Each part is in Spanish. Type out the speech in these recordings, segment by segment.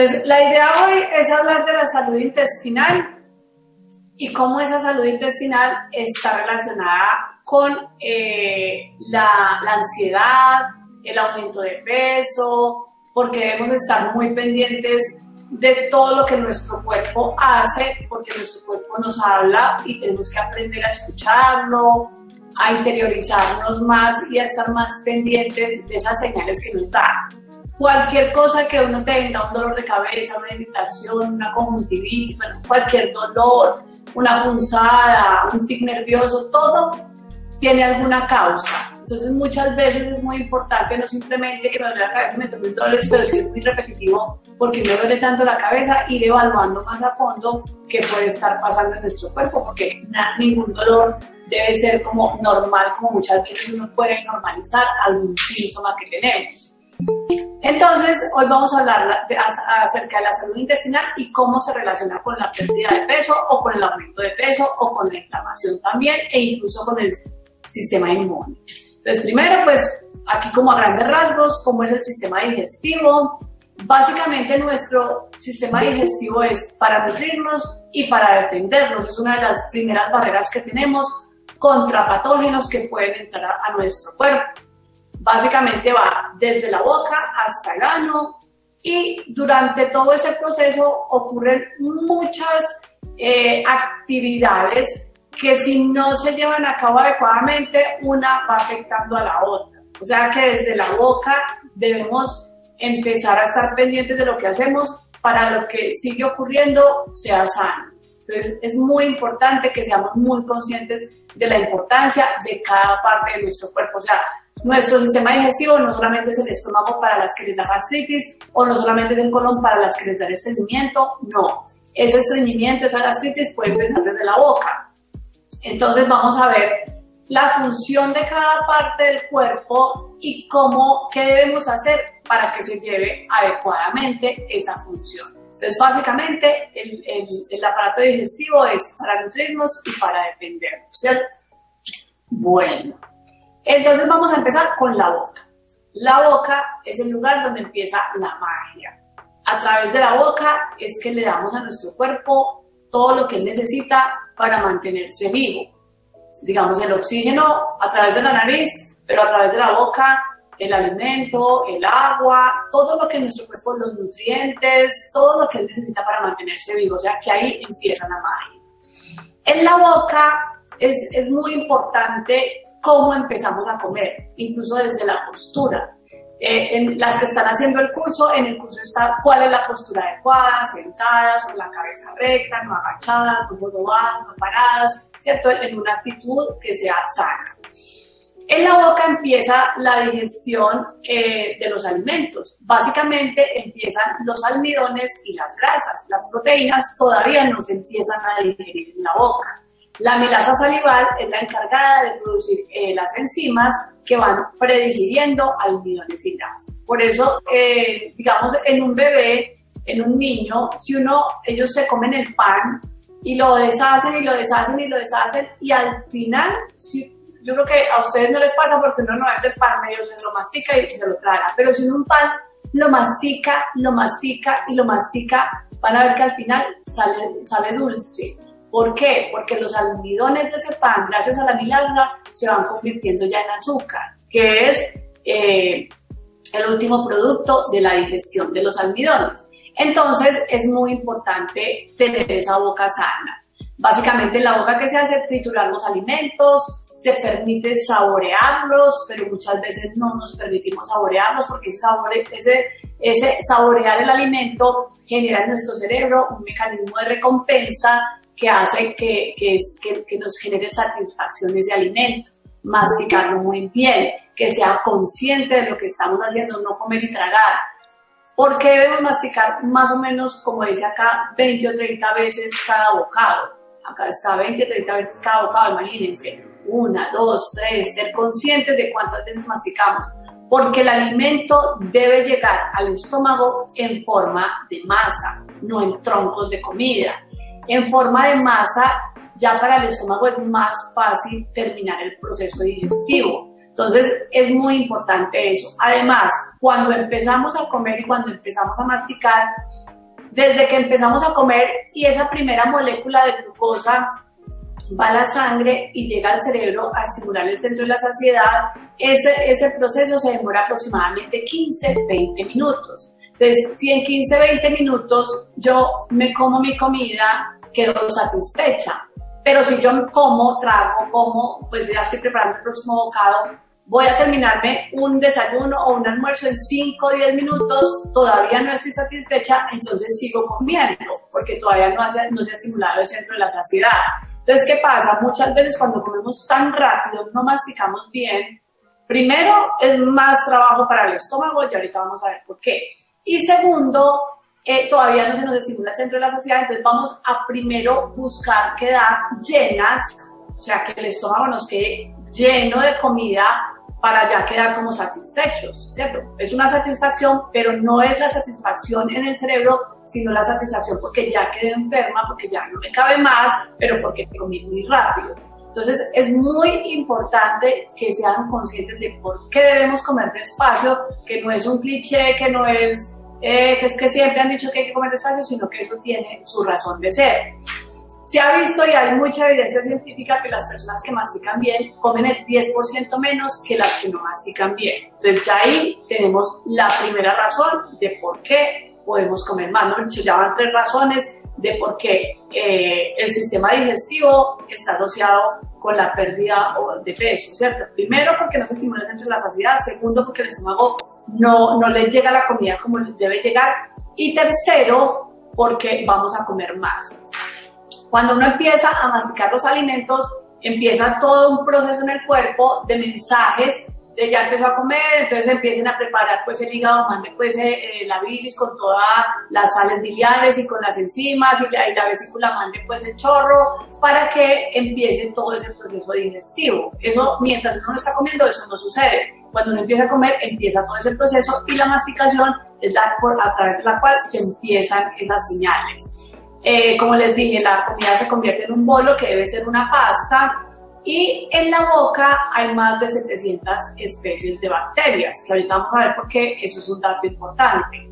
Entonces, la idea hoy es hablar de la salud intestinal y cómo esa salud intestinal está relacionada con la ansiedad, el aumento de peso, porque debemos estar muy pendientes de todo lo que nuestro cuerpo hace, porque nuestro cuerpo nos habla y tenemos que aprender a escucharlo, a interiorizarnos más y a estar más pendientes de esas señales que nos da. Cualquier cosa que uno tenga, un dolor de cabeza, una irritación, una conjuntivitis, bueno, cualquier dolor, una punzada, un tic nervioso, todo tiene alguna causa. Entonces muchas veces es muy importante no simplemente que me duele la cabeza y me tome $1, pero si es muy repetitivo porque me duele tanto la cabeza, ir evaluando más a fondo qué puede estar pasando en nuestro cuerpo, porque ningún dolor debe ser como normal, como muchas veces uno puede normalizar algún síntoma que tenemos. Entonces, hoy vamos a hablar acerca de la salud intestinal y cómo se relaciona con la pérdida de peso o con el aumento de peso o con la inflamación también e incluso con el sistema inmune. Entonces, primero, pues, aquí como a grandes rasgos, ¿cómo es el sistema digestivo? Básicamente, nuestro sistema digestivo es para nutrirnos y para defendernos. Es una de las primeras barreras que tenemos contra patógenos que pueden entrar a nuestro cuerpo. Básicamente va desde la boca hasta el ano y durante todo ese proceso ocurren muchas actividades que si no se llevan a cabo adecuadamente, una va afectando a la otra. O sea que desde la boca debemos empezar a estar pendientes de lo que hacemos para lo que sigue ocurriendo sea sano. Entonces es muy importante que seamos muy conscientes de la importancia de cada parte de nuestro cuerpo. O sea, nuestro sistema digestivo no solamente es el estómago para las que les da gastritis o no solamente es el colon para las que les da estreñimiento, no. Ese estreñimiento, esa gastritis puede empezar desde la boca. Entonces vamos a ver la función de cada parte del cuerpo y qué debemos hacer para que se lleve adecuadamente esa función. Entonces básicamente el aparato digestivo es para nutrirnos y para defendernos, ¿cierto? Bueno. Entonces vamos a empezar con la boca. La boca es el lugar donde empieza la magia. A través de la boca es que le damos a nuestro cuerpo todo lo que él necesita para mantenerse vivo. Digamos el oxígeno a través de la nariz, pero a través de la boca el alimento, el agua, todo lo que nuestro cuerpo, los nutrientes, todo lo que él necesita para mantenerse vivo. O sea que ahí empieza la magia. En la boca es muy importante cómo empezamos a comer, incluso desde la postura. En las que están haciendo el curso, en el curso está cuál es la postura adecuada, sentadas, con la cabeza recta, no agachadas, no jorobadas, no paradas, ¿cierto? En una actitud que sea sana. En la boca empieza la digestión de los alimentos. Básicamente empiezan los almidones y las grasas. Las proteínas todavía no se empiezan a digerir en la boca. La amilasa salival es la encargada de producir las enzimas que van predigiriendo almidones y grasas. Por eso, digamos, en un bebé, en un niño, si ellos se comen el pan y lo deshacen y lo deshacen y lo deshacen y al final, yo creo que a ustedes no les pasa porque uno no ve el pan, medio se lo mastica y se lo traga, pero si un pan lo mastica, lo mastica y lo mastica, van a ver que al final sale dulce. ¿Por qué? Porque los almidones de ese pan, gracias a la amilasa, se van convirtiendo ya en azúcar, que es el último producto de la digestión de los almidones. Entonces, es muy importante tener esa boca sana. Básicamente, la boca que se hace es triturar los alimentos, se permite saborearlos, pero muchas veces no nos permitimos saborearlos porque ese saborear el alimento genera en nuestro cerebro un mecanismo de recompensa que hace que nos genere satisfacción ese alimento, masticarlo muy bien, que sea consciente de lo que estamos haciendo, no comer y tragar. ¿Por qué debemos masticar más o menos, como dice acá, 20 o 30 veces cada bocado? Acá está 20 o 30 veces cada bocado, imagínense, 1, 2, 3, ser conscientes de cuántas veces masticamos, porque el alimento debe llegar al estómago en forma de masa, no en troncos de comida. En forma de masa, ya para el estómago es más fácil terminar el proceso digestivo. Entonces, es muy importante eso. Además, cuando empezamos a comer y cuando empezamos a masticar, desde que empezamos a comer y esa primera molécula de glucosa va a la sangre y llega al cerebro a estimular el centro de la saciedad, ese proceso se demora aproximadamente 15-20 minutos. Entonces, si en 15-20 minutos yo me como mi comida, quedo satisfecha. Pero si yo como, pues ya estoy preparando el próximo bocado, voy a terminarme un desayuno o un almuerzo en 5 o 10 minutos, todavía no estoy satisfecha, entonces sigo comiendo, porque todavía no se ha estimulado el centro de la saciedad. Entonces, ¿qué pasa? Muchas veces cuando comemos tan rápido, no masticamos bien. Primero, es más trabajo para el estómago, y ahorita vamos a ver por qué. Y segundo, todavía no se nos estimula el centro de la saciedad, entonces vamos a primero buscar quedar llenas, o sea, que el estómago nos quede lleno de comida para ya quedar como satisfechos, ¿cierto? Es una satisfacción, pero no es la satisfacción en el cerebro, sino la satisfacción porque ya quedé enferma, porque ya no me cabe más, pero porque comí muy rápido. Entonces es muy importante que sean conscientes de por qué debemos comer despacio, que no es un cliché, que no es que siempre han dicho que hay que comer despacio, sino que eso tiene su razón de ser. Se ha visto y hay mucha evidencia científica que las personas que mastican bien comen el 10% menos que las que no mastican bien. Entonces ya ahí tenemos la primera razón de por qué podemos comer más, ¿no? Ya van 3 razones de por qué el sistema digestivo está asociado con la pérdida de peso, ¿cierto? Primero, porque no se estimula el centro de la saciedad. Segundo, porque el estómago no le llega la comida como debe llegar. Y tercero, porque vamos a comer más. Cuando uno empieza a masticar los alimentos, empieza todo un proceso en el cuerpo de mensajes de ya empezó a comer, entonces empiecen a preparar pues el hígado, mande pues la bilis con todas las sales biliares y con las enzimas y la vesícula mande pues el chorro para que empiece todo ese proceso digestivo. Eso mientras uno no está comiendo, eso no sucede. Cuando uno empieza a comer, empieza todo ese proceso y la masticación es a través de la cual se empiezan esas señales. Como les dije, la comida se convierte en un bolo que debe ser una pasta y en la boca hay más de 700 especies de bacterias, que ahorita vamos a ver por qué, eso es un dato importante.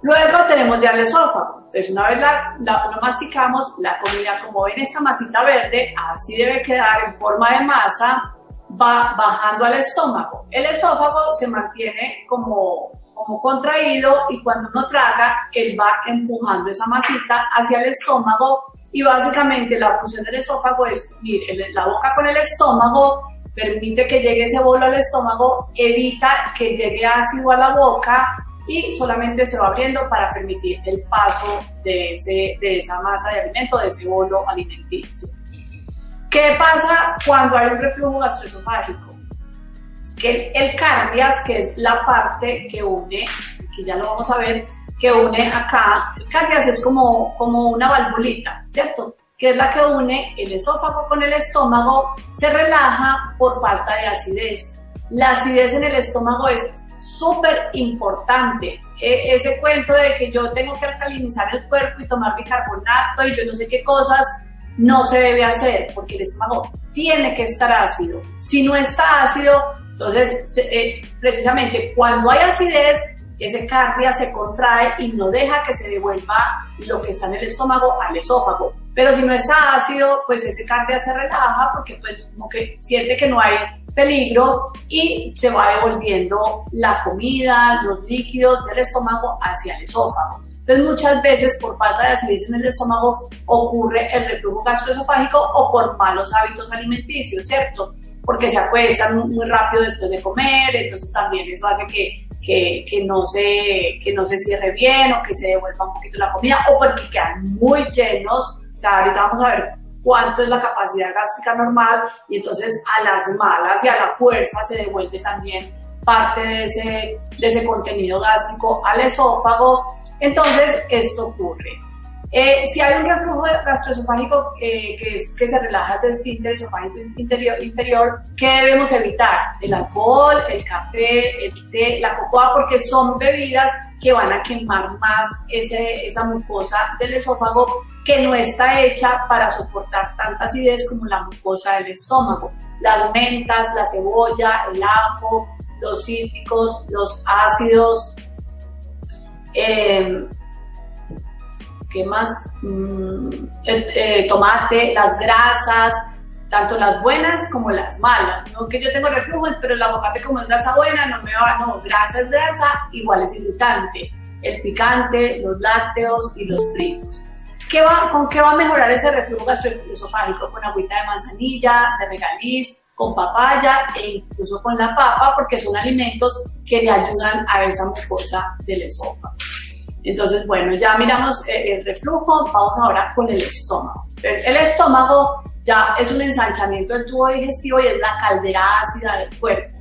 Luego tenemos ya el esófago. Entonces una vez lo masticamos, la comida, como ven esta masita verde, así debe quedar en forma de masa, va bajando al estómago. El esófago se mantiene como contraído y cuando uno traga, él va empujando esa masita hacia el estómago y básicamente la función del esófago es unir la boca con el estómago, permite que llegue ese bolo al estómago, evita que llegue ácido a la boca y solamente se va abriendo para permitir el paso de esa masa de alimento, de ese bolo alimenticio. ¿Qué pasa cuando hay un reflujo gastroesofágico? Que el cardias, que es la parte que une, aquí ya lo vamos a ver, que une acá, el cardias es como una valvulita, ¿cierto? Que es la que une el esófago con el estómago, se relaja por falta de acidez. La acidez en el estómago es súper importante. Ese cuento de que yo tengo que alcalinizar el cuerpo y tomar bicarbonato y yo no sé qué cosas, no se debe hacer, porque el estómago tiene que estar ácido. Si no está ácido, entonces precisamente cuando hay acidez, ese cardia se contrae y no deja que se devuelva lo que está en el estómago al esófago. Pero si no está ácido, pues ese cardia se relaja porque pues como que siente que no hay peligro y se va devolviendo la comida, los líquidos del estómago hacia el esófago. Entonces muchas veces por falta de acidez en el estómago ocurre el reflujo gastroesofágico o por malos hábitos alimenticios, ¿cierto? Porque se acuestan muy rápido después de comer, entonces también eso hace que no se cierre bien o que se devuelva un poquito la comida o porque quedan muy llenos. O sea, ahorita vamos a ver cuánto es la capacidad gástrica normal y entonces a las malas y a la fuerza se devuelve también parte de ese contenido gástrico al esófago. Entonces esto ocurre. Si hay un reflujo gastroesofágico que se relaja ese esfínter esofágico inferior, ¿qué debemos evitar? El alcohol, el café, el té, la cocoa, porque son bebidas que van a quemar más esa mucosa del esófago que no está hecha para soportar tanta acidez como la mucosa del estómago. Las mentas, la cebolla, el ajo, los cítricos, los ácidos, ¿qué más? Tomate, las grasas, tanto las buenas como las malas. No que yo tengo reflujo, pero el aguacate como es grasa buena, no me va, no, grasa es grasa, igual es irritante. El picante, los lácteos y los fritos. ¿Con qué va a mejorar ese reflujo gastroesofágico? Con agüita de manzanilla, de regaliz, con papaya e incluso con la papa, porque son alimentos que le ayudan a esa mucosa del esófago. Entonces, bueno, ya miramos el reflujo, vamos ahora con el estómago. Entonces, el estómago ya es un ensanchamiento del tubo digestivo y es la caldera ácida del cuerpo.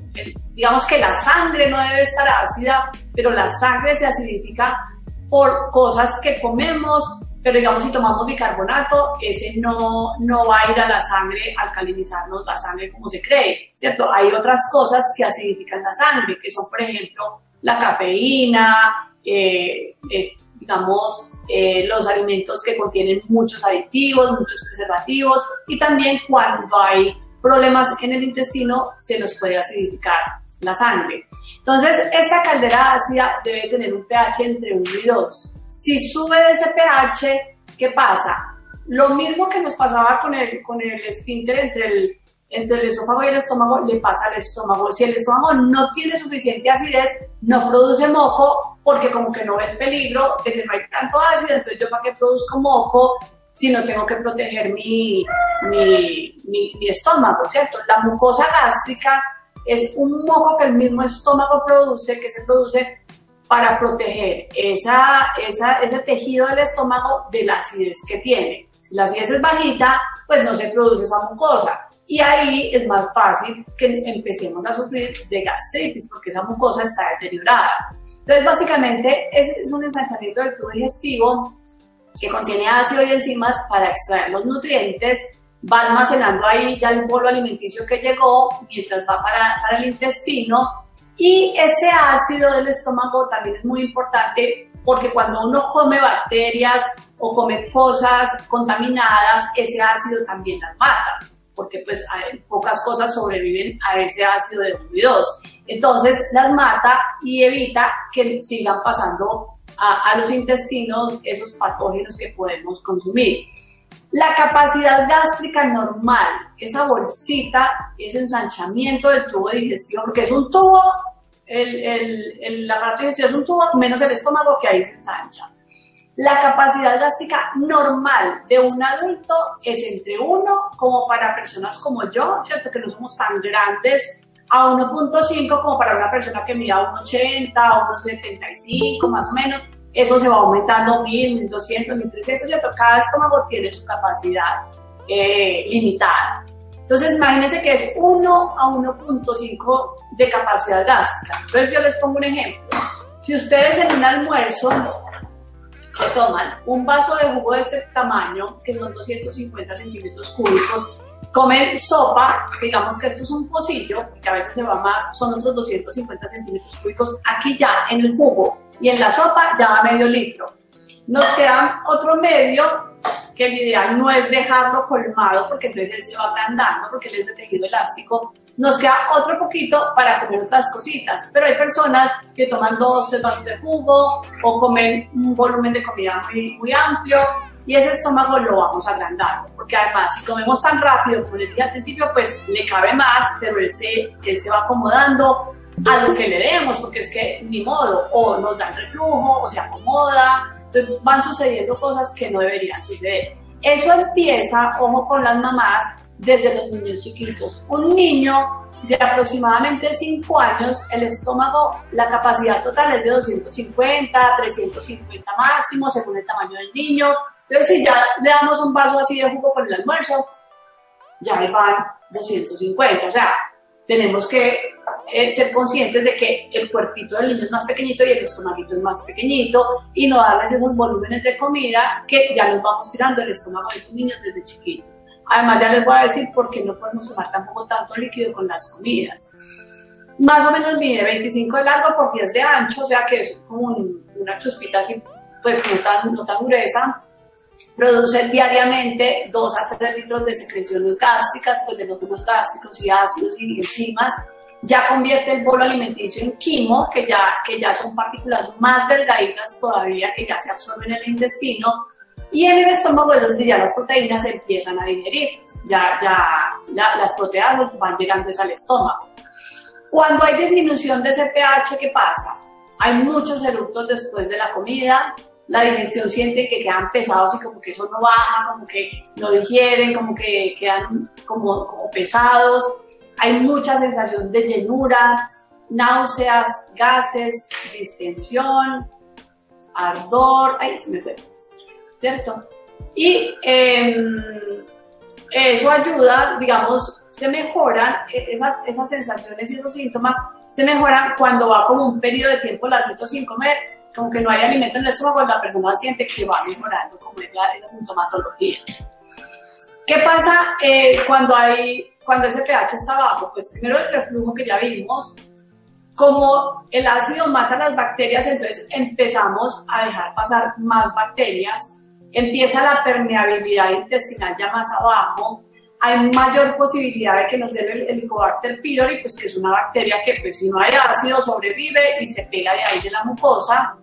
Digamos que la sangre no debe estar ácida, pero la sangre se acidifica por cosas que comemos, pero digamos si tomamos bicarbonato, ese no va a ir a la sangre a alcalinizarnos la sangre como se cree, ¿cierto? Hay otras cosas que acidifican la sangre, que son por ejemplo la cafeína, digamos los alimentos que contienen muchos aditivos, muchos preservativos, y también cuando hay problemas en el intestino se nos puede acidificar la sangre. Entonces, esta caldera ácida debe tener un pH entre 1 y 2. Si sube ese pH, ¿qué pasa? Lo mismo que nos pasaba con el esfínter entre el esófago y el estómago, le pasa al estómago. Si el estómago no tiene suficiente acidez, no produce moco, porque como que no ve el peligro de que no hay tanto ácido, entonces yo para qué produzco moco si no tengo que proteger mi estómago, ¿cierto? La mucosa gástrica es un moco que el mismo estómago produce, que se produce para proteger ese tejido del estómago de la acidez que tiene. Si la acidez es bajita, pues no se produce esa mucosa. Y ahí es más fácil que empecemos a sufrir de gastritis, porque esa mucosa está deteriorada. Entonces, básicamente, es un ensanchamiento del tubo digestivo que contiene ácido y enzimas para extraer los nutrientes, va almacenando ahí ya el bolo alimenticio que llegó mientras va para el intestino, y ese ácido del estómago también es muy importante porque cuando uno come bacterias o come cosas contaminadas, ese ácido también las mata, porque pues pocas cosas sobreviven a ese ácido de 1 y 2. Entonces las mata y evita que sigan pasando a los intestinos esos patógenos que podemos consumir. La capacidad gástrica normal, esa bolsita, ese ensanchamiento del tubo digestivo, porque es un tubo, el aparato digestivo es un tubo, menos el estómago que ahí se ensancha. La capacidad gástrica normal de un adulto es entre 1, como para personas como yo, ¿cierto? Que no somos tan grandes, a 1.5 como para una persona que mida 1.80, 1.75 más o menos. Eso se va aumentando 1000, 1200, 1300, ¿cierto? Cada estómago tiene su capacidad limitada. Entonces, imagínense que es 1 a 1.5 de capacidad gástrica. Entonces, yo les pongo un ejemplo. Si ustedes en un almuerzo se toman un vaso de jugo de este tamaño, que son 250 centímetros cúbicos, comen sopa, digamos que esto es un pocillo, que a veces se va más, son otros 250 centímetros cúbicos, aquí ya en el jugo y en la sopa ya va medio litro. Nos queda otro medio, que el ideal no es dejarlo colmado porque entonces él se va agrandando, porque él es de tejido elástico. Nos queda otro poquito para comer otras cositas, pero hay personas que toman 2, 3 vasos de jugo o comen un volumen de comida muy amplio, y ese estómago lo vamos agrandando, porque además si comemos tan rápido como les dije al principio, pues le cabe más, pero él se va acomodando a lo que le demos, porque es que ni modo, o nos da el reflujo o se acomoda. Entonces van sucediendo cosas que no deberían suceder. Eso empieza, ojo con las mamás, desde los niños chiquitos. Un niño de aproximadamente 5 años, el estómago, la capacidad total es de 250, 350 máximo, según el tamaño del niño. Entonces, si ya le damos un vaso así de jugo por el almuerzo, ya ahí van 250. O sea, tenemos que ser conscientes de que el cuerpito del niño es más pequeñito y el estomaguito es más pequeñito, y no darles esos volúmenes de comida que ya nos vamos tirando el estómago de esos niños desde chiquitos. Además, ya les voy a decir por qué no podemos tomar tampoco tanto líquido con las comidas. Más o menos mide 25 de largo por 10 de ancho, o sea que es como una chuspita así, pues no tan gruesa. Produce diariamente 2 a 3 litros de secreciones gástricas, pues de nódulos gástricos y ácidos y enzimas. ya convierte el bolo alimenticio en quimo, que ya son partículas más delgaditas todavía, que ya se absorben en el intestino, y en el estómago es donde ya las proteínas se empiezan a digerir, las proteínas van llegando al estómago. Cuando hay disminución de ese pH, ¿qué pasa? Hay muchos eructos después de la comida, la digestión siente que quedan pesados y como que eso no baja, como que no digieren, como que quedan como pesados. Hay mucha sensación de llenura, náuseas, gases, distensión, ardor, ay, se me fue, ¿cierto? Y eso ayuda, digamos, se mejoran esas sensaciones y esos síntomas, se mejoran cuando va como un periodo de tiempo larguito sin comer, como que no hay alimento en el estómago, la persona siente que va mejorando como esa sintomatología. ¿Qué pasa cuando ese pH está bajo? Pues primero el reflujo que ya vimos, como el ácido mata las bacterias, entonces empezamos a dejar pasar más bacterias, empieza la permeabilidad intestinal ya más abajo, hay mayor posibilidad de que nos dé el Helicobacter pylori, pues que es una bacteria que pues si no hay ácido sobrevive y se pega de ahí de la mucosa.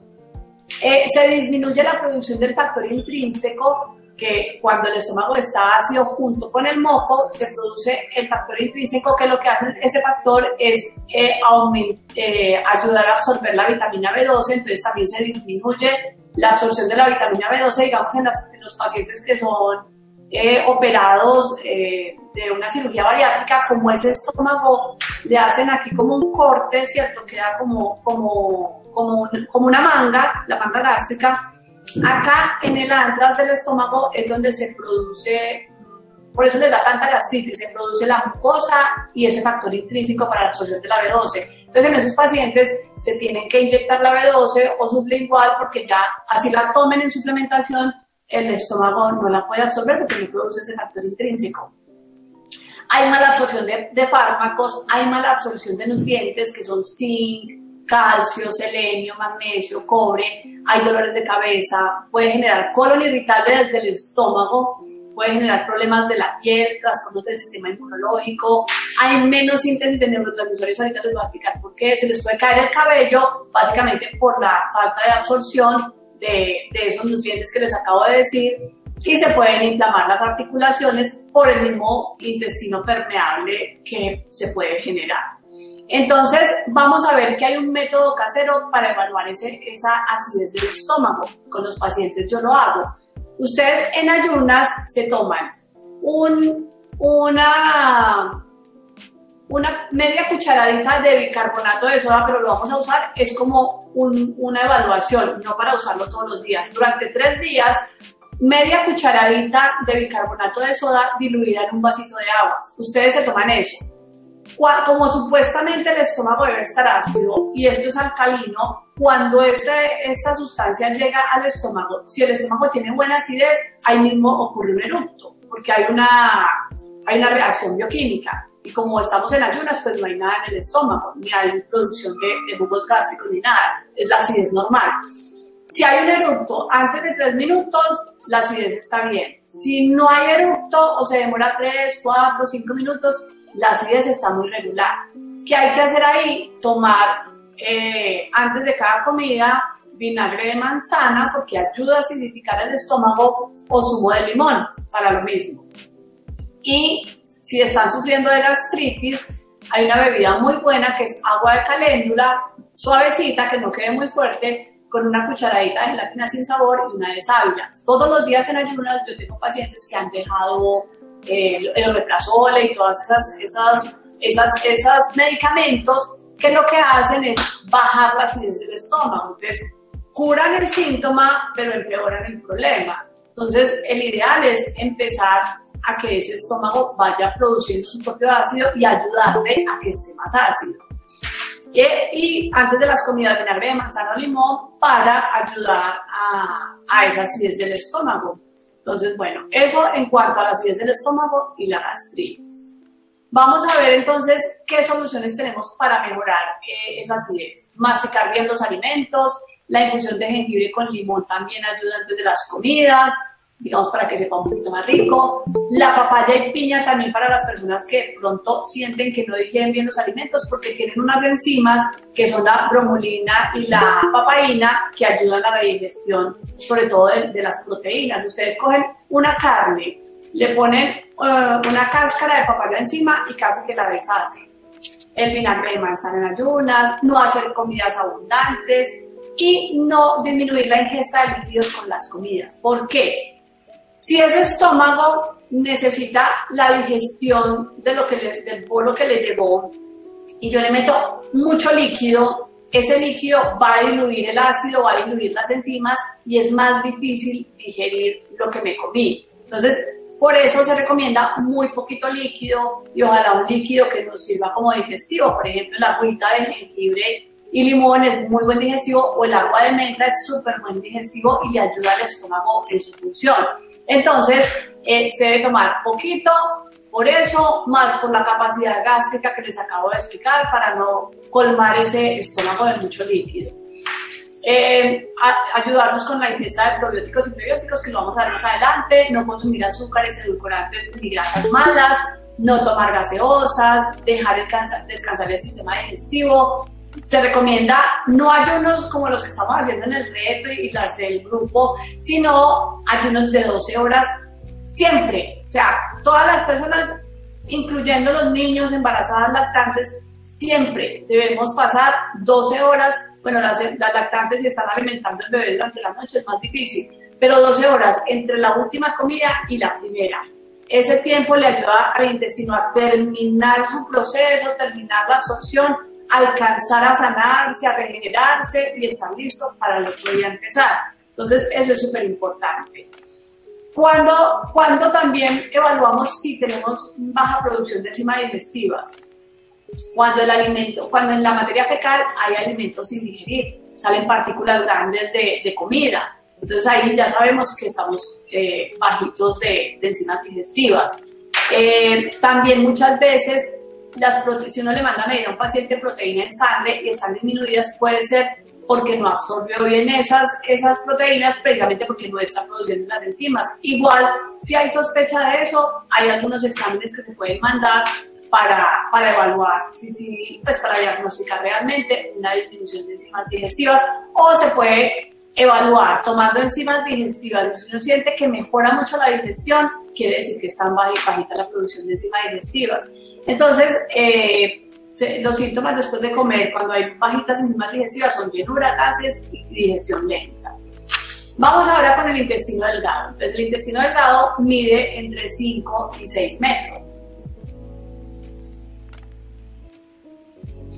Se disminuye la producción del factor intrínseco, que cuando el estómago está ácido junto con el moco, se produce el factor intrínseco, que lo que hace ese factor es ayudar a absorber la vitamina B12, entonces también se disminuye la absorción de la vitamina B12, digamos, en los pacientes que son operados de una cirugía bariátrica, como ese estómago, le hacen aquí como un corte, ¿cierto? Queda como una manga, la manga gástrica. Acá en el antras del estómago es donde se produce, por eso les da tanta gastritis, se produce la mucosa y ese factor intrínseco para la absorción de la B12. Entonces en esos pacientes se tienen que inyectar la B12 o sublingual porque ya así la tomen en suplementación, el estómago no la puede absorber porque no produce ese factor intrínseco. Hay mala absorción de fármacos, hay mala absorción de nutrientes que son zinc, calcio, selenio, magnesio, cobre, hay dolores de cabeza, puede generar colon irritable desde el estómago, puede generar problemas de la piel, trastornos del sistema inmunológico, hay menos síntesis de neurotransmisores, ahorita les voy a explicar por qué, se les puede caer el cabello, básicamente por la falta de absorción de esos nutrientes que les acabo de decir, y se pueden inflamar las articulaciones por el mismo intestino permeable que se puede generar. Entonces vamos a ver que hay un método casero para evaluar esa acidez del estómago. Con los pacientes yo lo hago. Ustedes en ayunas se toman una media cucharadita de bicarbonato de soda, pero lo vamos a usar, es como una evaluación, no para usarlo todos los días. Durante 3 días, media cucharadita de bicarbonato de soda diluida en un vasito de agua. Ustedes se toman eso. Como supuestamente el estómago debe estar ácido y esto es alcalino, cuando esta sustancia llega al estómago, si el estómago tiene buena acidez, ahí mismo ocurre un eructo, porque hay una reacción bioquímica. Y como estamos en ayunas, pues no hay nada en el estómago, ni hay producción de jugos gástricos, ni nada, es la acidez normal. Si hay un eructo antes de 3 minutos, la acidez está bien. Si no hay eructo o se demora 3, 4, 5 minutos, la acidez está muy regular. ¿Qué hay que hacer ahí? Tomar antes de cada comida vinagre de manzana porque ayuda a acidificar el estómago, o zumo de limón para lo mismo. Y si están sufriendo de gastritis, hay una bebida muy buena que es agua de caléndula, suavecita, que no quede muy fuerte, con una cucharadita de gelatina sin sabor y una de sábila. Todos los días en ayunas yo tengo pacientes que han dejado el omeprazol y todas esos medicamentos que lo que hacen es bajar la acidez del estómago. Entonces, curan el síntoma, pero empeoran el problema. Entonces, el ideal es empezar a que ese estómago vaya produciendo su propio ácido y ayudarle a que esté más ácido. Y antes de las comidas, vinagre de manzana o limón para ayudar a esa acidez del estómago. Entonces, bueno, eso en cuanto a la acidez del estómago y la gastritis. Vamos a ver entonces qué soluciones tenemos para mejorar esa acidez. Masticar bien los alimentos, la infusión de jengibre con limón también ayuda antes de las comidas, digamos, para que sepa un poquito más rico. La papaya y piña también para las personas que pronto sienten que no digieren bien los alimentos porque tienen unas enzimas que son la bromulina y la papaína que ayudan a la digestión, sobre todo de las proteínas. Ustedes cogen una carne, le ponen una cáscara de papaya encima y casi que la deshacen. El vinagre de manzana en ayunas, no hacer comidas abundantes y no disminuir la ingesta de líquidos con las comidas. ¿Por qué? Si ese estómago necesita la digestión de del bolo que le llevó y yo le meto mucho líquido, ese líquido va a diluir el ácido, va a diluir las enzimas y es más difícil digerir lo que me comí. Entonces, por eso se recomienda muy poquito líquido y ojalá un líquido que nos sirva como digestivo. Por ejemplo, la agüita de jengibre y limón es muy buen digestivo, o el agua de menta es súper buen digestivo y le ayuda al estómago en su función. Entonces, se debe tomar poquito, por eso, más por la capacidad gástrica que les acabo de explicar, para no colmar ese estómago de mucho líquido. Ayudarnos con la ingesta de probióticos y prebióticos, que lo vamos a ver más adelante, no consumir azúcares, edulcorantes ni grasas malas, no tomar gaseosas, dejar descansar el sistema digestivo. Se recomienda no ayunos como los que estamos haciendo en el reto y las del grupo, sino ayunos de 12 horas siempre. O sea, todas las personas, incluyendo los niños, embarazadas, lactantes, siempre debemos pasar 12 horas. Bueno, las lactantes, si están alimentando al bebé durante la noche, es más difícil, pero 12 horas entre la última comida y la primera. Ese tiempo le ayuda al intestino a terminar su proceso, terminar la absorción, alcanzar a sanarse, a regenerarse y estar listo para el otro día empezar. Entonces, eso es súper importante. Cuando también evaluamos si tenemos baja producción de enzimas digestivas, cuando en la materia fecal hay alimentos sin digerir, salen partículas grandes de comida. Entonces ahí ya sabemos que estamos bajitos de enzimas digestivas. También muchas veces si uno le manda a medir a un paciente proteína en sangre y están disminuidas, puede ser porque no absorbió bien esas proteínas, precisamente porque no está produciendo las enzimas. Igual, si hay sospecha de eso, hay algunos exámenes que se pueden mandar para evaluar, pues para diagnosticar realmente una disminución de enzimas digestivas, o se puede evaluar tomando enzimas digestivas. Si uno siente que mejora mucho la digestión, quiere decir que está bajita la producción de enzimas digestivas. Entonces, los síntomas después de comer, cuando hay bajitas enzimas digestivas, son llenura, gases y digestión lenta. Vamos ahora con el intestino delgado. Entonces, el intestino delgado mide entre 5 y 6 metros.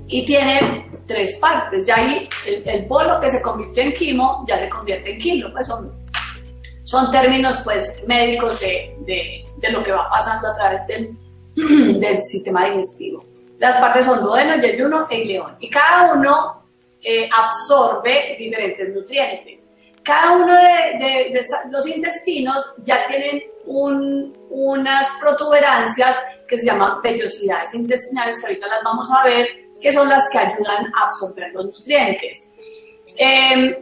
Y tiene 3 partes. Ya ahí el bolo que se convirtió en quimo ya se convierte en kilo. Pues son términos pues médicos de lo que va pasando a través del sistema digestivo. Las partes son duodeno, yeyuno e ileón, y cada uno absorbe diferentes nutrientes. Cada uno de los intestinos ya tienen unas protuberancias que se llaman vellosidades intestinales, que ahorita las vamos a ver, que son las que ayudan a absorber los nutrientes.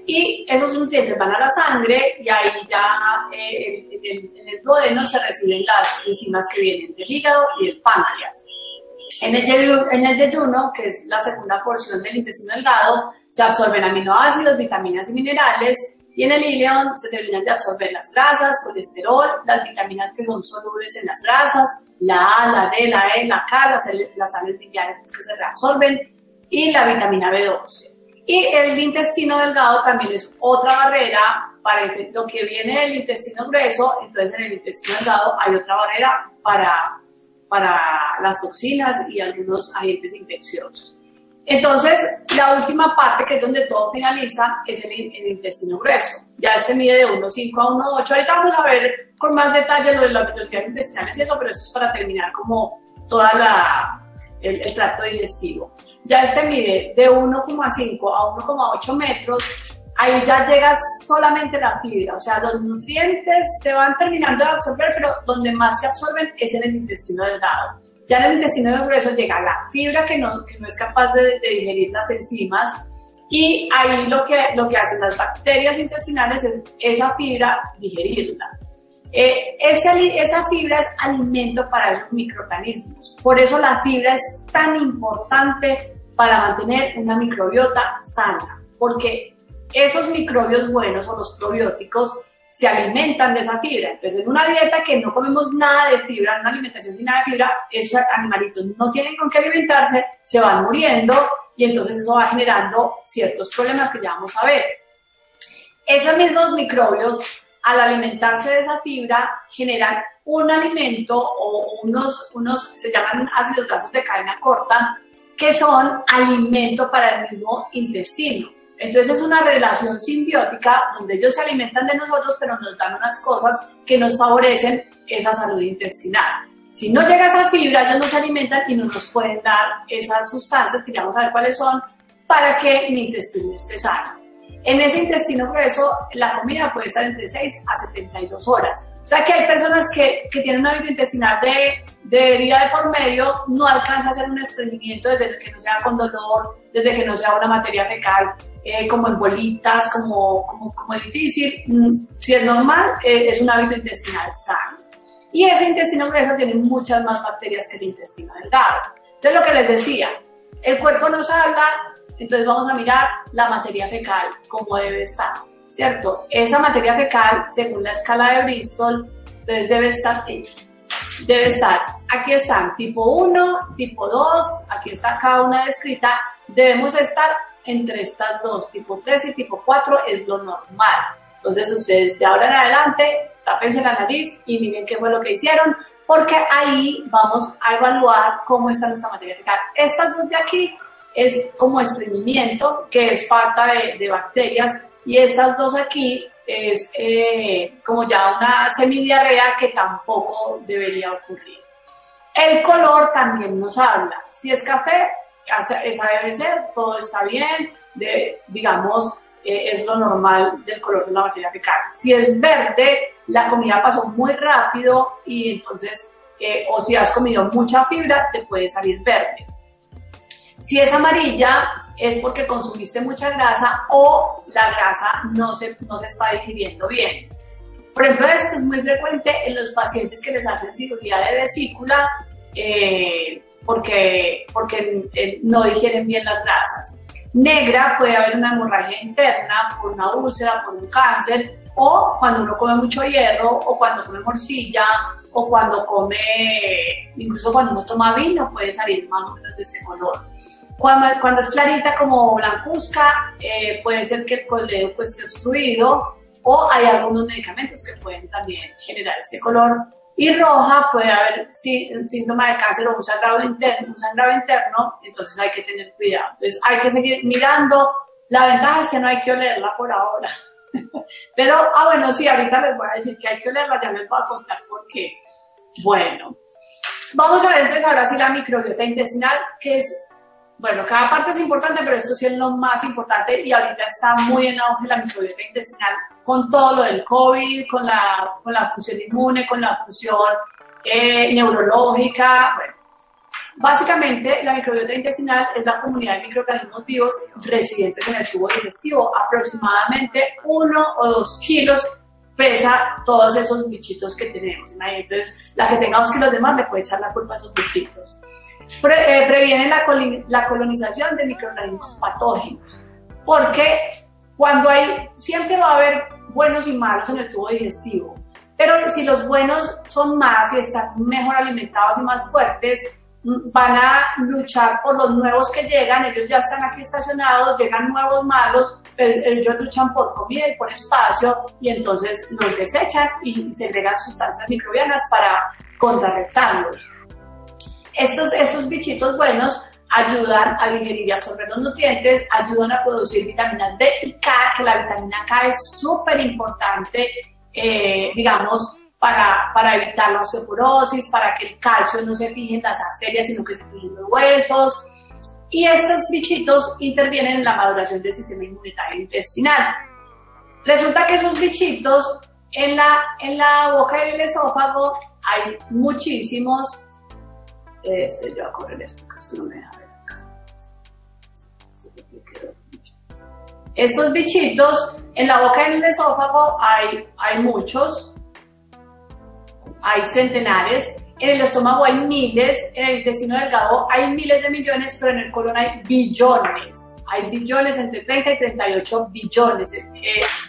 Y esos nutrientes van a la sangre y ahí ya en el duodeno se reciben las enzimas que vienen del hígado y del páncreas. En el yeyuno, que es la segunda porción del intestino delgado, se absorben aminoácidos, vitaminas y minerales, y en el ileón se terminan de absorber las grasas, colesterol, las vitaminas que son solubles en las grasas, la A, la D, la E, la K, las sales biliares que se reabsorben, y la vitamina B12. Y el intestino delgado también es otra barrera para lo que viene del intestino grueso. Entonces en el intestino delgado hay otra barrera para las toxinas y algunos agentes infecciosos. Entonces la última parte, que es donde todo finaliza, es el intestino grueso. Ya mide de 1,5 a 1,8. Ahorita vamos a ver con más detalle lo de las vellosidades intestinales y eso, pero esto es para terminar como toda el tracto digestivo. Ya mide de 1,5 a 1,8 metros, ahí ya llega solamente la fibra, o sea, los nutrientes se van terminando de absorber, pero donde más se absorben es en el intestino delgado. Ya en el intestino grueso llega la fibra que no es capaz de digerir las enzimas, y ahí lo que hacen las bacterias intestinales es esa fibra digerirla. Esa fibra es alimento para esos microorganismos. Por eso la fibra es tan importante para mantener una microbiota sana, porque esos microbios buenos o los probióticos se alimentan de esa fibra. Entonces, en una dieta que no comemos nada de fibra, en una alimentación sin nada de fibra, esos animalitos no tienen con qué alimentarse, se van muriendo y entonces eso va generando ciertos problemas que ya vamos a ver. Esos mismos microbios, al alimentarse de esa fibra, generan un alimento o unos se llaman ácidos grasos de cadena corta, que son alimento para el mismo intestino. Entonces es una relación simbiótica donde ellos se alimentan de nosotros, pero nos dan unas cosas que nos favorecen esa salud intestinal. Si no llega esa fibra, ellos nos alimentan y no nos pueden dar esas sustancias, que ya vamos a ver cuáles son, para que mi intestino esté sano. En ese intestino grueso, la comida puede estar entre 6 a 72 horas. O sea que hay personas que tienen un hábito intestinal de día de por medio, no alcanza a hacer un estreñimiento desde que no sea con dolor, desde que no sea una materia fecal, como en bolitas, como difícil. Si es normal, es un hábito intestinal sano. Y ese intestino grueso tiene muchas más bacterias que el intestino delgado. Entonces, lo que les decía, el cuerpo nos habla, entonces vamos a mirar la materia fecal, cómo debe estar, ¿cierto? Esa materia fecal, según la escala de Bristol, entonces debe estar, aquí están, tipo 1, tipo 2, aquí está cada una descrita, debemos estar entre estas dos, tipo 3 y tipo 4 es lo normal. Entonces ustedes de ahora en adelante, tápense la nariz y miren qué fue lo que hicieron, porque ahí vamos a evaluar cómo está nuestra materia fecal. Estas dos de aquí es como estreñimiento, que es falta de bacterias, y estas dos aquí es como ya una semidiarrea que tampoco debería ocurrir. El color también nos habla. Si es café, esa debe ser, todo está bien, digamos, es lo normal del color de la materia fecal. Si es verde, la comida pasó muy rápido y entonces, o si has comido mucha fibra, te puede salir verde. Si es amarilla, es porque consumiste mucha grasa o la grasa no se está digiriendo bien. Por ejemplo, esto es muy frecuente en los pacientes que les hacen cirugía de vesícula porque no digieren bien las grasas. Negra, puede haber una hemorragia interna por una úlcera, por un cáncer, o cuando uno come mucho hierro, o cuando come morcilla, o cuando incluso cuando uno toma vino, puede salir más o menos de este color. Cuando es clarita como blancuzca, puede ser que el coledoco esté obstruido, o hay algunos medicamentos que pueden también generar este color. Y roja, puede haber síntoma de cáncer o un sangrado interno, entonces hay que tener cuidado. Entonces hay que seguir mirando. La ventaja es que no hay que olerla por ahora. Pero, bueno, sí, ahorita les voy a decir que hay que olerla, ya les voy a contar por qué. Bueno, vamos a ver entonces ahora sí la microbiota intestinal, que es, bueno, cada parte es importante, pero esto sí es lo más importante y ahorita está muy en auge la microbiota intestinal con todo lo del COVID, con la función inmune, con la función neurológica. Bueno, básicamente la microbiota intestinal es la comunidad de microorganismos vivos residentes en el tubo digestivo. Aproximadamente 1 o 2 kilos pesa todos esos bichitos que tenemos. Entonces, la que tenga 2 kilos de más le puede echar la culpa a esos bichitos. Previenen la colonización de microorganismos patógenos, porque siempre va a haber buenos y malos en el tubo digestivo, pero si los buenos son más y están mejor alimentados y más fuertes, van a luchar por los nuevos que llegan. Ellos ya están aquí estacionados, llegan nuevos malos, ellos luchan por comida y por espacio y entonces los desechan y segregan sustancias microbianas para contrarrestarlos. Estos bichitos buenos ayudan a digerir y absorber los nutrientes, ayudan a producir vitaminas D y K, que la vitamina K es súper importante, digamos, para evitar la osteoporosis, para que el calcio no se fije en las arterias, sino que se fije en los huesos. Y estos bichitos intervienen en la maduración del sistema inmunitario intestinal. Resulta que esos bichitos en la boca y el esófago hay muchísimos. Yo voy a correr esto, que esto no me deja ver acá. Esos bichitos en la boca y en el esófago hay muchos. hay centenares, en el estómago hay miles, en el intestino delgado hay miles de millones, pero en el colon hay billones. Hay billones, entre 30 y 38 billones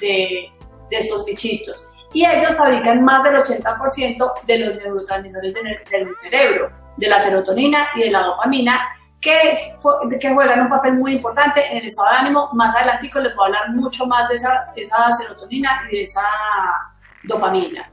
de estos bichitos. Y ellos fabrican más del 80% de los neurotransmisores del cerebro, de la serotonina y de la dopamina, que juegan un papel muy importante en el estado de ánimo. Más adelantico les voy a hablar mucho más de esa serotonina y de esa dopamina.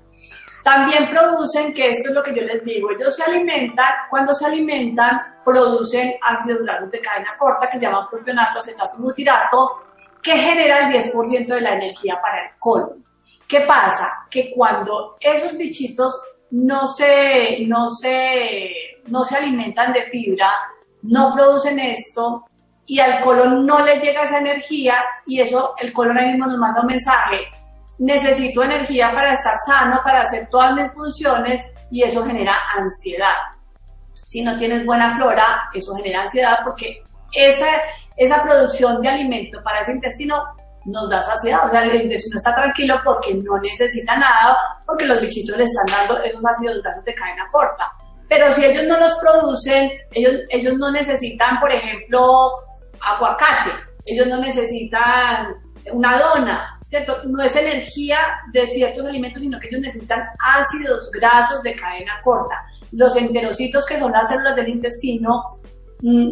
También producen, que esto es lo que yo les digo, ellos se alimentan, cuando se alimentan producen ácidos grasos de cadena corta que se llaman propionato, acetato y butirato, que genera el 10% de la energía para el colon. ¿Qué pasa? Que cuando esos bichitos no se alimentan de fibra, no producen esto y al colon no le llega esa energía, y eso el colon ahí mismo nos manda un mensaje: necesito energía para estar sano, para hacer todas mis funciones, y eso genera ansiedad. Si no tienes buena flora, eso genera ansiedad, porque esa producción de alimento para ese intestino nos da saciedad. O sea, el intestino está tranquilo porque no necesita nada, porque los bichitos le están dando esos ácidos grasos de cadena corta. Pero si ellos no los producen, ellos no necesitan, por ejemplo, aguacate, ellos no necesitan una dona, ¿cierto? No es energía de ciertos alimentos, sino que ellos necesitan ácidos grasos de cadena corta. Los enterocitos, que son las células del intestino,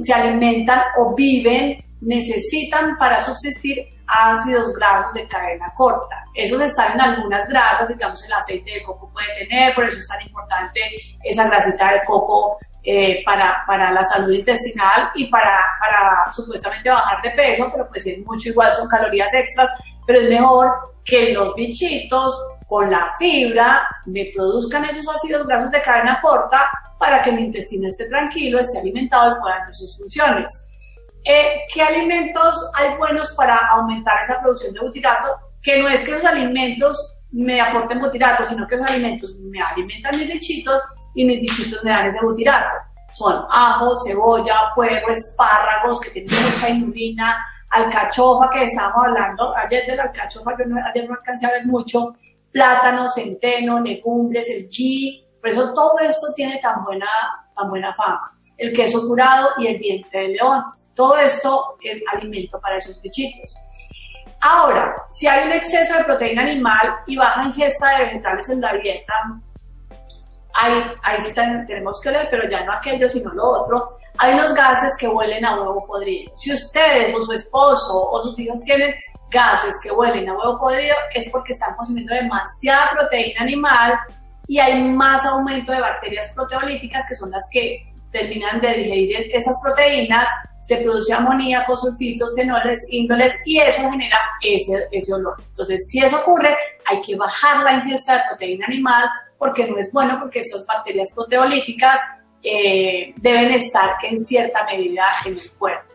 se alimentan o viven, necesitan para subsistir ácidos grasos de cadena corta. Esos están en algunas grasas, digamos el aceite de coco puede tener, por eso es tan importante esa grasita de coco para la salud intestinal y para supuestamente bajar de peso, pero pues es mucho, igual son calorías extras, pero es mejor que los bichitos con la fibra me produzcan esos ácidos grasos de cadena corta para que mi intestino esté tranquilo, esté alimentado y pueda hacer sus funciones. ¿Qué alimentos hay buenos para aumentar esa producción de butirato? Que no es que los alimentos me aporten butirato, sino que los alimentos me alimentan mis bichitos y mis bichitos me dan ese butirato. Son ajo, cebolla, puerro, espárragos, que tienen mucha inulina, alcachofa, que estábamos hablando ayer de la alcachofa, yo ayer no alcancé a ver mucho, plátano, centeno, legumbres, el ghee. Por eso todo esto tiene tan buena fama. El queso curado y el diente de león, todo esto es alimento para esos bichitos. Ahora, si hay un exceso de proteína animal y baja ingesta de vegetales en la dieta, ahí sí tenemos que leer, pero ya no aquello, sino lo otro. Hay unos gases que huelen a huevo podrido. Si ustedes o su esposo o sus hijos tienen gases que huelen a huevo podrido, es porque están consumiendo demasiada proteína animal y hay más aumento de bacterias proteolíticas, que son las que terminan de digerir esas proteínas, se produce amoníaco, sulfitos, fenoles, índoles, y eso genera ese olor. Entonces, si eso ocurre, hay que bajar la ingesta de proteína animal, porque no es bueno, porque estas bacterias proteolíticas deben estar en cierta medida en el cuerpo.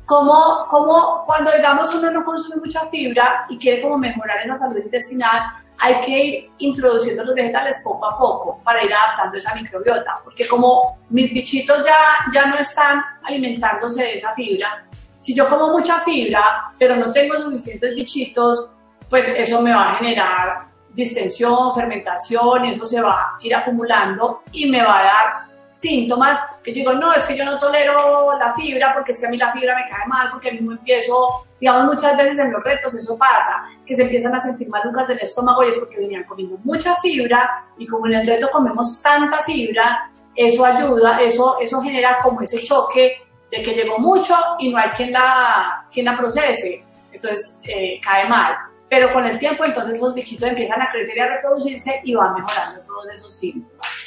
Como cuando, digamos, uno no consume mucha fibra y quiere como mejorar esa salud intestinal, hay que ir introduciendo los vegetales poco a poco para ir adaptando esa microbiota, porque como mis bichitos ya no están alimentándose de esa fibra, si yo como mucha fibra pero no tengo suficientes bichitos, pues eso me va a generar distensión, fermentación, y eso se va a ir acumulando y me va a dar síntomas que yo digo, no, es que yo no tolero la fibra, porque es que a mí la fibra me cae mal, porque a mí me empiezo, digamos, muchas veces en los retos eso pasa, que se empiezan a sentir malucas del estómago, y es porque venían comiendo mucha fibra, y como en el reto comemos tanta fibra, eso ayuda, eso genera como ese choque de que llegó mucho y no hay quien la procese, entonces cae mal. Pero con el tiempo, entonces los bichitos empiezan a crecer y a reproducirse y van mejorando todos esos síntomas.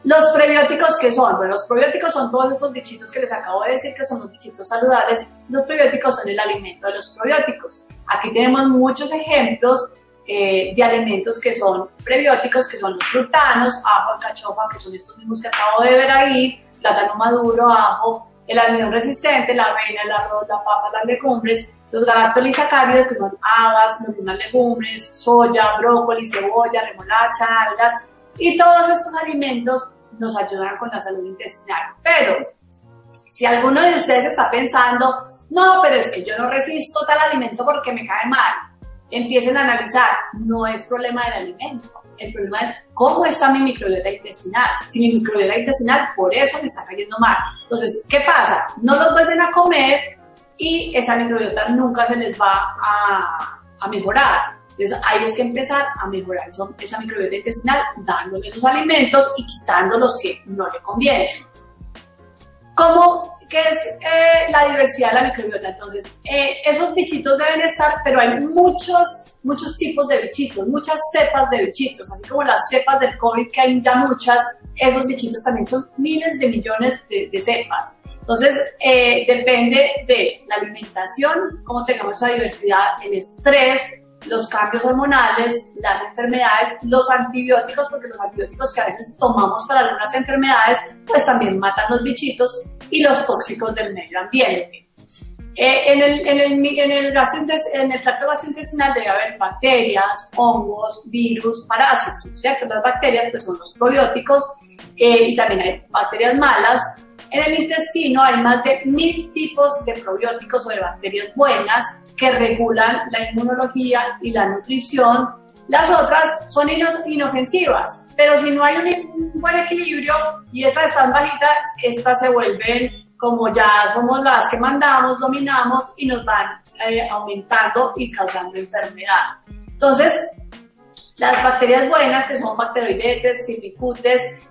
Los prebióticos, ¿qué son? Bueno, los probióticos son todos estos bichitos que les acabo de decir, que son los bichitos saludables. Los prebióticos son el alimento de los probióticos. Aquí tenemos muchos ejemplos de alimentos que son prebióticos, que son los frutanos, ajo, alcachofa, que son estos mismos que acabo de ver ahí, plátano maduro, ajo, el almidón resistente, la avena, el arroz, la papa, las legumbres, los galactolisacáridos, que son habas, las mismas legumbres, soya, brócoli, cebolla, remolacha, algas, y todos estos alimentos nos ayudan con la salud intestinal. Pero si alguno de ustedes está pensando, no, pero es que yo no resisto tal alimento porque me cae mal, empiecen a analizar, no es problema del alimento, el problema es cómo está mi microbiota intestinal. Si mi microbiota intestinal por eso me está cayendo mal. Entonces, ¿qué pasa? No los vuelven a comer y esa microbiota nunca se les va a mejorar. Entonces, ahí es que empezar a mejorar esa microbiota intestinal dándole esos alimentos y quitando los que no le convienen. ¿Qué es la diversidad de la microbiota? Entonces, esos bichitos deben estar, pero hay muchos tipos de bichitos, muchas cepas de bichitos, así como las cepas del COVID, que hay ya muchas, esos bichitos también son miles de millones de cepas. Entonces, depende de la alimentación, cómo tengamos esa diversidad, el estrés, los cambios hormonales, las enfermedades, los antibióticos, porque los antibióticos que a veces tomamos para algunas enfermedades, pues también matan los bichitos, y los tóxicos del medio ambiente. En el tracto gastrointestinal debe haber bacterias, hongos, virus, parásitos, ¿cierto? Las bacterias pues son los probióticos y también hay bacterias malas. En el intestino hay más de 1000 tipos de probióticos o de bacterias buenas que regulan la inmunología y la nutrición. Las otras son inofensivas, pero si no hay un buen equilibrio y estas están bajitas, estas se vuelven como ya somos las que mandamos, dominamos y nos van aumentando y causando enfermedad. Entonces, las bacterias buenas, que son bacteroidetes, firmicutes,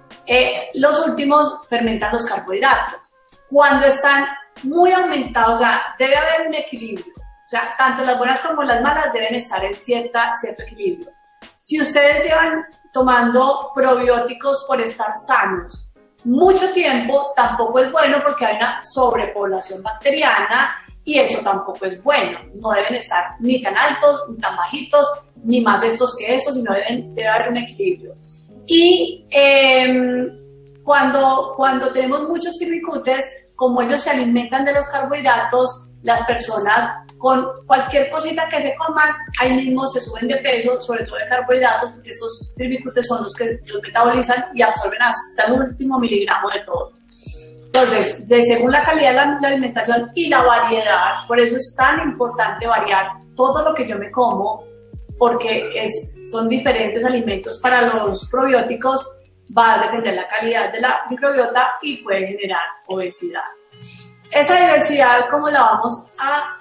los últimos fermentan los carbohidratos. Cuando están muy aumentados, o sea, debe haber un equilibrio. O sea, tanto las buenas como las malas deben estar en cierto equilibrio. Si ustedes llevan tomando probióticos por estar sanos mucho tiempo, tampoco es bueno porque hay una sobrepoblación bacteriana y eso tampoco es bueno. No deben estar ni tan altos, ni tan bajitos, ni más estos que estos, sino debe haber un equilibrio. Y cuando tenemos muchos firmicutes, como ellos se alimentan de los carbohidratos, las personas con cualquier cosita que se coman, ahí mismo se suben de peso, sobre todo de carbohidratos, porque estos firmicutes son los que los metabolizan y absorben hasta el último miligramo de todo. Entonces, según la calidad de la alimentación y la variedad, por eso es tan importante variar todo lo que yo me como, porque son diferentes alimentos para los probióticos, va a depender de la calidad de la microbiota y puede generar obesidad. Esa diversidad, ¿cómo la vamos a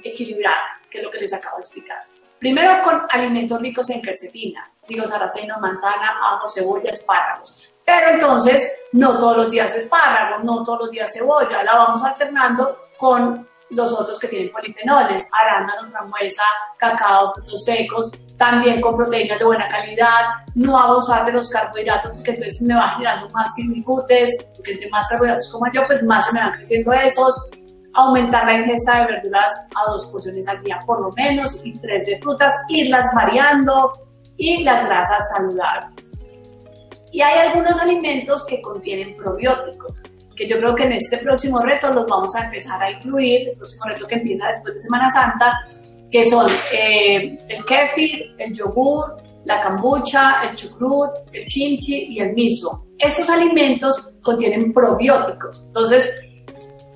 equilibrar? Que es lo que les acabo de explicar. Primero, con alimentos ricos en quercetina, trigo sarraceno, manzana, ajo, cebolla, espárragos. Pero entonces, no todos los días espárragos, no todos los días cebolla, la vamos alternando con los otros que tienen polifenoles, arándanos, frambuesa, cacao, frutos secos, también con proteínas de buena calidad, no abusar de los carbohidratos porque entonces me va generando más firmicutes, porque entre más carbohidratos como yo, pues más se me van creciendo esos. Aumentar la ingesta de verduras a 2 porciones al día por lo menos y 3 de frutas, irlas variando, y las grasas saludables. Y hay algunos alimentos que contienen probióticos, que yo creo que en este próximo reto los vamos a empezar a incluir, el próximo reto que empieza después de Semana Santa, que son el kéfir, el yogur, la kombucha, el chucrut, el kimchi y el miso. Estos alimentos contienen probióticos, entonces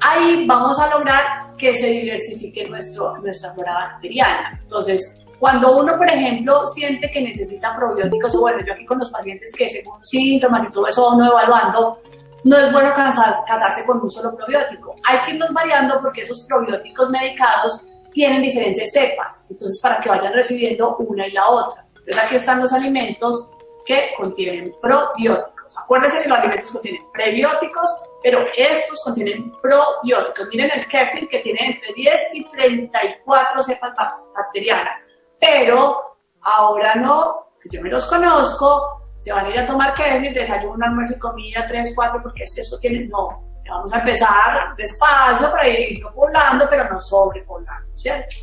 ahí vamos a lograr que se diversifique nuestra flora bacteriana. Entonces, cuando uno, por ejemplo, siente que necesita probióticos, o bueno, yo aquí con los pacientes que según síntomas y todo eso uno evaluando, no es bueno casarse con un solo probiótico. Hay que irlos variando porque esos probióticos medicados tienen diferentes cepas, entonces para que vayan recibiendo una y la otra. Entonces aquí están los alimentos que contienen probióticos. Acuérdense que los alimentos contienen prebióticos, pero estos contienen probióticos. Miren el kéfir que tiene entre 10 y 34 cepas bacterianas, pero ahora no, que yo me los conozco, se van a ir a tomar kéfir, desayuno, almuerzo y comida, 3, 4, porque es que esto tiene, no, vamos a empezar despacio para irlo poblando, pero no sobrepoblando, ¿cierto?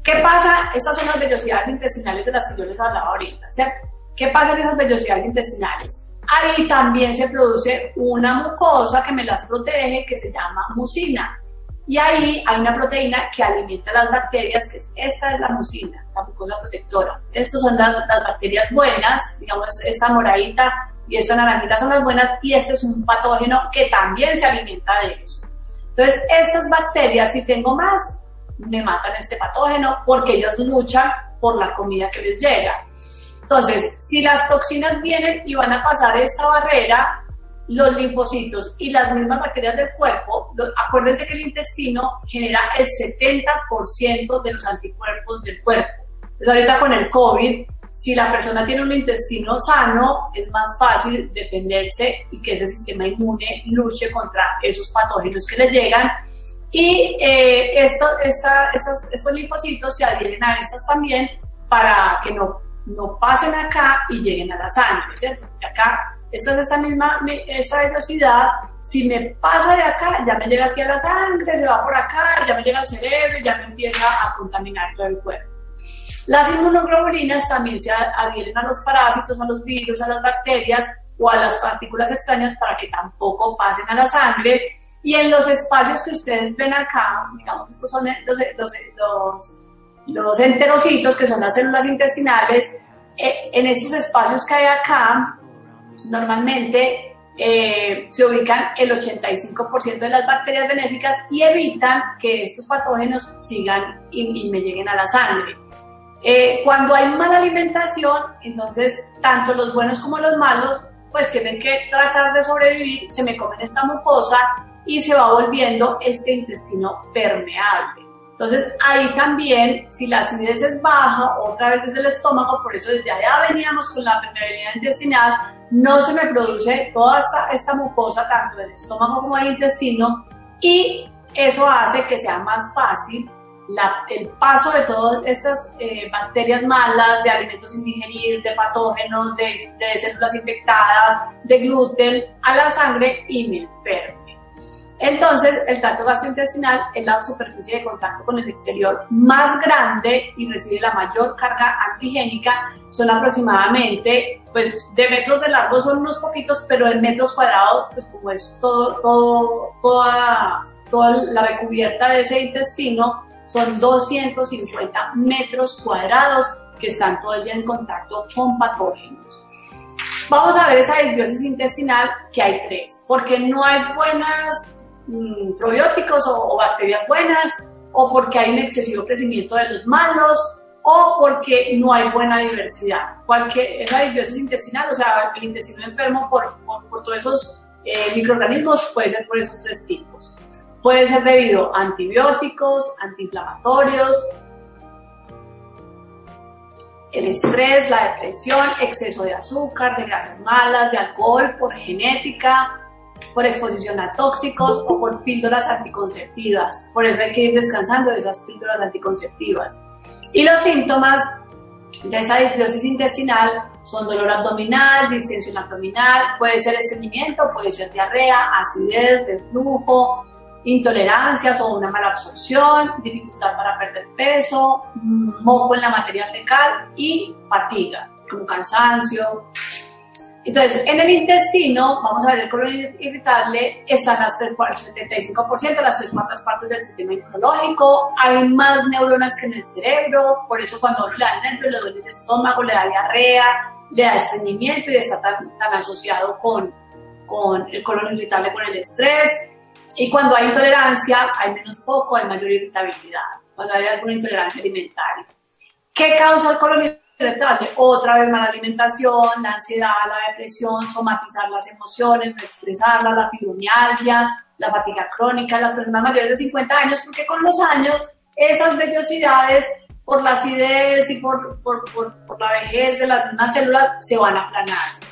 ¿Qué pasa? Estas son las vellosidades intestinales de las que yo les hablaba ahorita, ¿cierto? ¿Qué pasa en esas vellosidades intestinales? Ahí también se produce una mucosa que me las protege, que se llama mucina. Y ahí hay una proteína que alimenta las bacterias, que esta es la mucina, la mucosa protectora. Estas son las bacterias buenas, digamos, esta moradita y esta naranjita son las buenas, y este es un patógeno que también se alimenta de eso. Entonces, estas bacterias, si tengo más, me matan este patógeno porque ellas luchan por la comida que les llega. Entonces, si las toxinas vienen y van a pasar esta barrera, los linfocitos y las mismas bacterias del cuerpo, acuérdense que el intestino genera el 70% de los anticuerpos del cuerpo. Entonces, ahorita con el COVID, si la persona tiene un intestino sano, es más fácil defenderse y que ese sistema inmune luche contra esos patógenos que le llegan. Y estos linfocitos se adhieren a estas también para que no pasen acá y lleguen a la sangre, ¿cierto? Y acá, esta vellosidad, si me pasa de acá, ya me llega aquí a la sangre, se va por acá, ya me llega al cerebro y ya me empieza a contaminar todo el cuerpo. Las inmunoglobulinas también se adhieren a los parásitos, a los virus, a las bacterias o a las partículas extrañas para que tampoco pasen a la sangre. Y en los espacios que ustedes ven acá, digamos, estos son los enterocitos, que son las células intestinales. En estos espacios que hay acá, normalmente se ubican el 85% de las bacterias benéficas y evitan que estos patógenos sigan y me lleguen a la sangre. Cuando hay mala alimentación, entonces tanto los buenos como los malos pues tienen que tratar de sobrevivir, se me comen esta mucosa y se va volviendo este intestino permeable. Entonces ahí también, si la acidez es baja, otra vez es el estómago, por eso desde allá veníamos con la permeabilidad intestinal, no se me produce toda esta mucosa tanto del estómago como del intestino, y eso hace que sea más fácil el paso de todas estas bacterias malas, de alimentos sin digerir, de patógenos, de células infectadas, de gluten a la sangre y me enferme. Entonces, el tracto gastrointestinal es la superficie de contacto con el exterior más grande y recibe la mayor carga antigénica. Son aproximadamente, pues de metros de largo son unos poquitos, pero en metros cuadrados, pues como es toda la recubierta de ese intestino, son 250 metros cuadrados que están todo el día en contacto con patógenos. Vamos a ver esa disbiosis intestinal, que hay tres, porque no hay buenas probióticos o bacterias buenas, o porque hay un excesivo crecimiento de los malos, o porque no hay buena diversidad. Es la disbiosis intestinal, o sea, el intestino enfermo por todos esos microorganismos, puede ser por esos tres tipos. Puede ser debido a antibióticos, antiinflamatorios, el estrés, la depresión, exceso de azúcar, de grasas malas, de alcohol, por genética, por exposición a tóxicos o por píldoras anticonceptivas. Por eso hay que ir descansando de esas píldoras anticonceptivas. Y los síntomas de esa disbiosis intestinal son dolor abdominal, distensión abdominal, puede ser estreñimiento, puede ser diarrea, acidez, reflujo, intolerancias o una mala absorción, dificultad para perder peso, moco en la materia fecal y fatiga, como cansancio. Entonces, en el intestino, vamos a ver el colon irritable, están las 75%, las 3/4 partes del sistema inmunológico, hay más neuronas que en el cerebro, por eso cuando uno le da nervios, le duele el estómago, le da diarrea, le da estreñimiento y está tan asociado con el colon irritable, con el estrés. Y cuando hay intolerancia, hay menos foco, hay mayor irritabilidad, cuando hay alguna intolerancia alimentaria. ¿Qué causa el colon irritable? Otra vez mala alimentación, la ansiedad, la depresión, somatizar las emociones, no expresarlas, la fibromialgia, la fatiga crónica, las personas mayores de 50 años, porque con los años esas vellosidades, por la acidez y por la vejez de las mismas células, se van aplanando.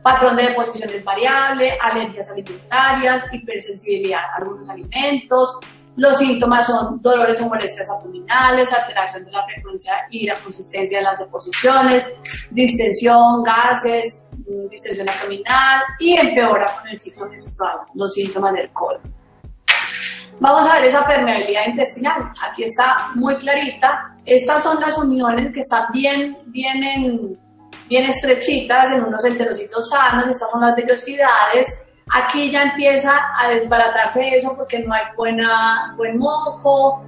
Patrón de deposición es variable, alergias alimentarias, hipersensibilidad a algunos alimentos. Los síntomas son dolores o molestias abdominales, alteración de la frecuencia y la consistencia de las deposiciones, distensión, gases, distensión abdominal, y empeora con el ciclo menstrual los síntomas del colon. Vamos a ver esa permeabilidad intestinal. Aquí está muy clarita. Estas son las uniones que están bien estrechitas en unos enterocitos sanos. Estas son las vellosidades. Aquí ya empieza a desbaratarse eso porque no hay buen moco,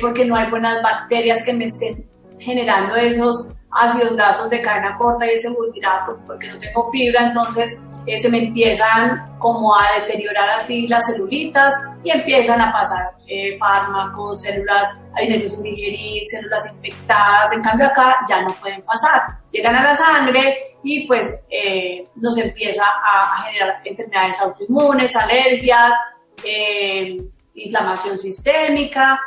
porque no hay buenas bacterias que me estén generando esos ácidos grasos de cadena corta y ese butirato, porque no tengo fibra, entonces se me empiezan como a deteriorar así las celulitas y empiezan a pasar fármacos, células, alimentos sin digerir, células infectadas. En cambio acá ya no pueden pasar, llegan a la sangre y pues nos empieza a generar enfermedades autoinmunes, alergias, inflamación sistémica.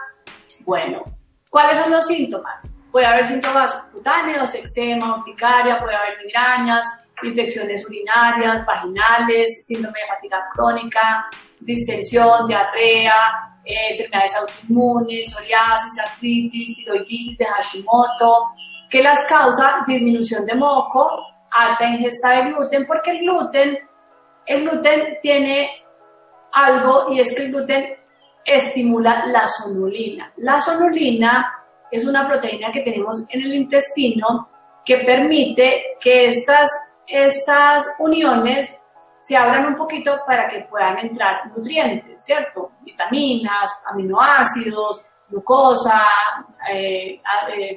Bueno, ¿cuáles son los síntomas? Puede haber síntomas cutáneos, eczema, urticaria, puede haber migrañas, infecciones urinarias, vaginales, síndrome de fatiga crónica, distensión, diarrea, enfermedades autoinmunes, psoriasis, artritis, tiroiditis de Hashimoto, que las causa disminución de moco, alta ingesta de gluten, porque el gluten tiene algo, y es que el gluten estimula la sonulina. La sonulina es una proteína que tenemos en el intestino que permite que estas uniones se abran un poquito para que puedan entrar nutrientes, ¿cierto? Vitaminas, aminoácidos, glucosa,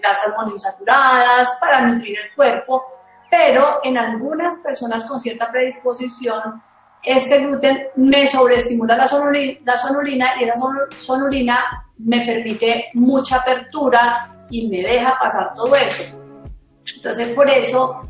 grasas monoinsaturadas para nutrir el cuerpo, pero en algunas personas con cierta predisposición, este gluten me sobreestimula la sonulina y esa sonulina me permite mucha apertura y me deja pasar todo eso. Entonces, por eso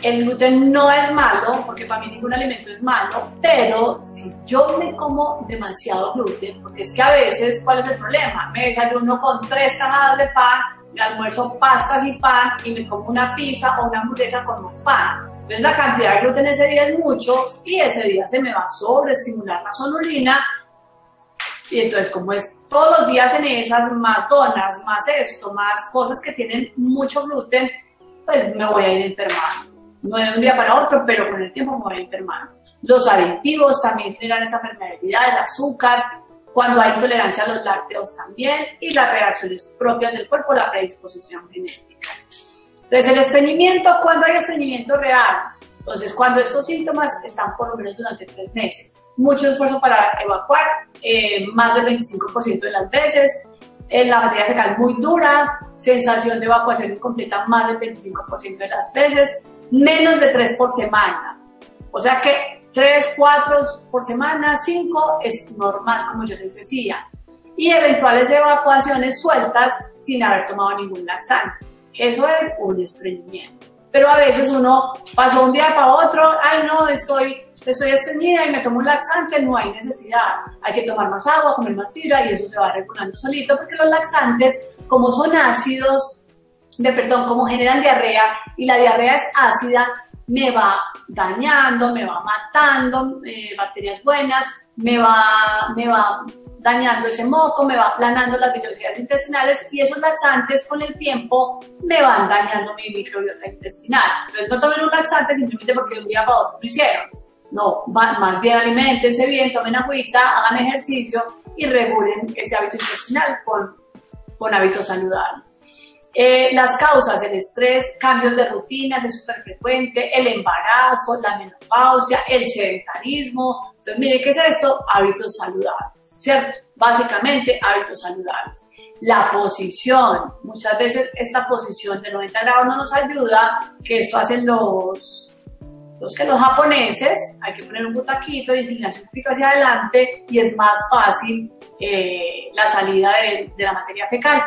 el gluten no es malo, porque para mí ningún alimento es malo, pero si yo me como demasiado gluten, porque es que a veces, ¿cuál es el problema? Me desayuno con 3 tajadas de pan, me almuerzo pastas y pan y me como una pizza o una hamburguesa con más pan. Entonces la cantidad de gluten ese día es mucho y ese día se me va a sobreestimular la sonulina. Y entonces, como es todos los días en esas, más donas, más esto, más cosas que tienen mucho gluten, pues me voy a ir enfermando. No de un día para otro, pero con el tiempo me voy a ir enfermando. Los aditivos también generan esa permeabilidad, el azúcar, cuando hay intolerancia a los lácteos también, y las reacciones propias del cuerpo, la predisposición genética. Entonces, el estreñimiento, ¿cuándo hay estreñimiento real? Entonces, cuando estos síntomas están por lo menos durante 3 meses. Mucho esfuerzo para evacuar, más del 25% de las veces. La materia fecal muy dura, sensación de evacuación incompleta más del 25% de las veces. Menos de 3 por semana. O sea que 3, 4 por semana, 5 es normal, como yo les decía. Y eventuales evacuaciones sueltas sin haber tomado ningún laxante. Eso es un estreñimiento. Pero a veces uno pasó un día para otro, ay no, estoy estreñida y me tomo un laxante, no hay necesidad. Hay que tomar más agua, comer más fibra y eso se va regulando solito, porque los laxantes, como son ácidos, como generan diarrea y la diarrea es ácida, me va dañando, me va matando bacterias buenas, me va dañando ese moco, me va aplanando las velocidades intestinales y esos laxantes con el tiempo me van dañando mi microbiota intestinal. Entonces no tomen un laxante simplemente porque de un día para otro lo hicieron. No, más bien aliméntense bien, tomen agüita, hagan ejercicio y regulen ese hábito intestinal con hábitos saludables. Las causas, el estrés, cambios de rutinas es súper frecuente, el embarazo, la menopausia, el sedentarismo. Entonces, miren, ¿qué es esto? Hábitos saludables, ¿cierto? Básicamente, hábitos saludables. La posición, muchas veces esta posición de 90 grados no nos ayuda, que esto hacen los japoneses, hay que poner un butaquito y inclinarse un poquito hacia adelante y es más fácil la salida de la materia fecal.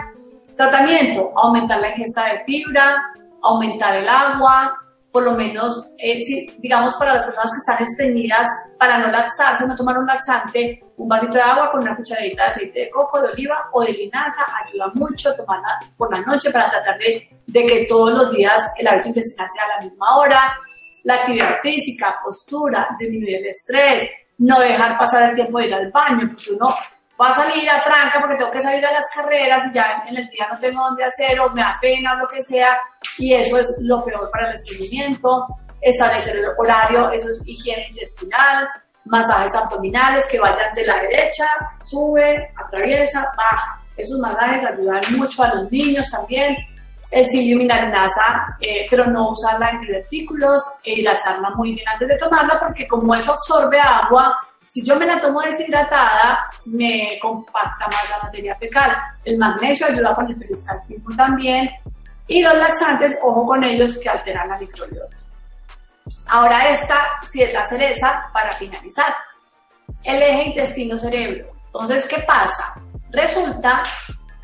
Tratamiento, aumentar la ingesta de fibra, aumentar el agua, por lo menos, digamos para las personas que están estreñidas, para no laxarse, no tomar un laxante, un vasito de agua con una cucharadita de aceite de coco, de oliva o de linaza, ayuda mucho, tomarla por la noche para tratar de que todos los días el hábito intestinal sea a la misma hora. La actividad física, postura, disminuir el estrés, no dejar pasar el tiempo de ir al baño, porque uno va a salir a tranca porque tengo que salir a las carreras y ya en el día no tengo dónde hacer o me da pena o lo que sea, y eso es lo peor para el estreñimiento. Establecer el horario, eso es higiene intestinal, masajes abdominales que vayan de la derecha, sube, atraviesa, baja. Esos masajes ayudan mucho a los niños también. El psyllium y la linaza, pero no usarla en divertículos e hidratarla muy bien antes de tomarla, porque como eso absorbe agua, si yo me la tomo deshidratada, me compacta más la materia fecal. El magnesio ayuda con el peristaltismo también. Y los laxantes, ojo con ellos, que alteran la microbiota. Ahora esta sí es la cereza para finalizar. El eje intestino-cerebro. Entonces, ¿qué pasa? Resulta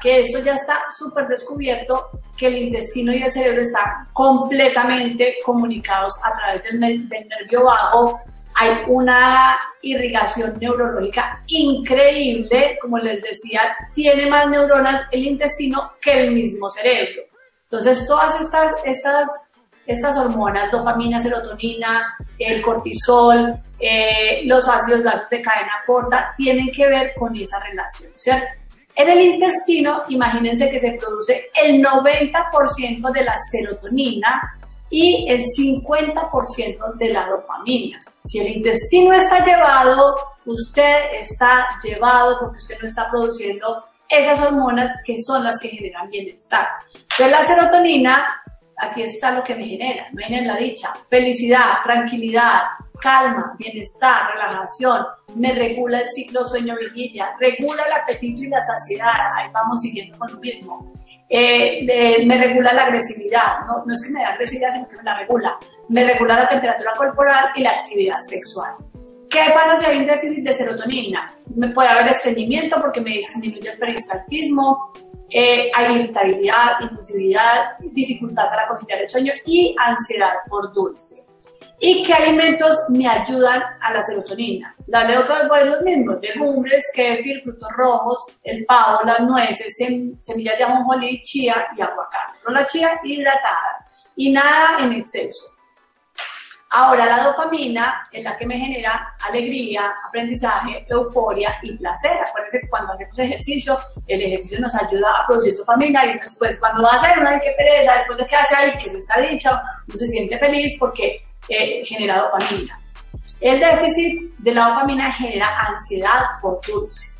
que esto ya está súper descubierto, que el intestino y el cerebro están completamente comunicados a través del nervio vago. Hay una irrigación neurológica increíble, como les decía, tiene más neuronas el intestino que el mismo cerebro. Entonces, todas estas hormonas, dopamina, serotonina, el cortisol, los ácidos grasos de cadena corta, tienen que ver con esa relación, ¿cierto? En el intestino, imagínense que se produce el 90% de la serotonina y el 50% de la dopamina. Si el intestino está llevado, usted está llevado porque usted no está produciendo esas hormonas que son las que generan bienestar. Entonces la serotonina, aquí está lo que me genera la dicha, felicidad, tranquilidad, calma, bienestar, relajación, me regula el ciclo sueño-vigilia, regula el apetito y la saciedad, ahí vamos siguiendo con lo mismo. Me regula la agresividad, no es que me dé agresividad, sino que me la regula. Me regula la temperatura corporal y la actividad sexual. ¿Qué pasa si hay un déficit de serotonina? Me puede haber estreñimiento porque me disminuye el peristaltismo, hay irritabilidad, impulsividad, dificultad para conciliar el sueño y ansiedad por dulce. ¿Y qué alimentos me ayudan a la serotonina? Dale otra vez los mismos: legumbres, kéfir, frutos rojos, el pavo, las nueces, semillas de ajonjolí, chía y aguacate. Pero la chía hidratada y nada en exceso. Ahora la dopamina es la que me genera alegría, aprendizaje, euforia y placer. Acuérdense que cuando hacemos ejercicio, el ejercicio nos ayuda a producir dopamina y después cuando va a hacer una, qué pereza, después de que hace ahí, que se está dicha, uno se siente feliz porque genera dopamina. El déficit de la dopamina genera ansiedad por dulce.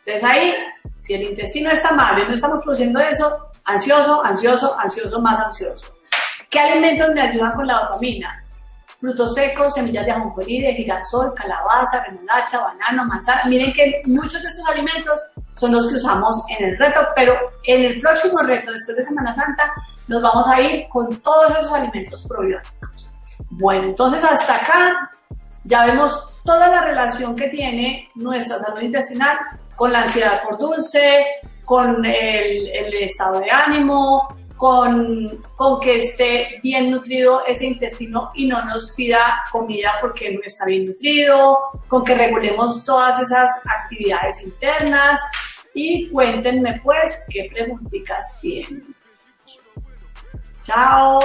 Entonces ahí, si el intestino está mal y no estamos produciendo eso, ansioso, ansioso, ansioso, más ansioso. ¿Qué alimentos me ayudan con la dopamina? Frutos secos, semillas de ajonjolí, de girasol, calabaza, remolacha, banano, manzana. Miren que muchos de estos alimentos son los que usamos en el reto, pero en el próximo reto, después de Semana Santa, nos vamos a ir con todos esos alimentos probióticos. Bueno, entonces hasta acá ya vemos toda la relación que tiene nuestra salud intestinal con la ansiedad por dulce, con el estado de ánimo, con que esté bien nutrido ese intestino y no nos pida comida porque no está bien nutrido, con que regulemos todas esas actividades internas. Y cuéntenme pues qué preguntitas tienen. Chao.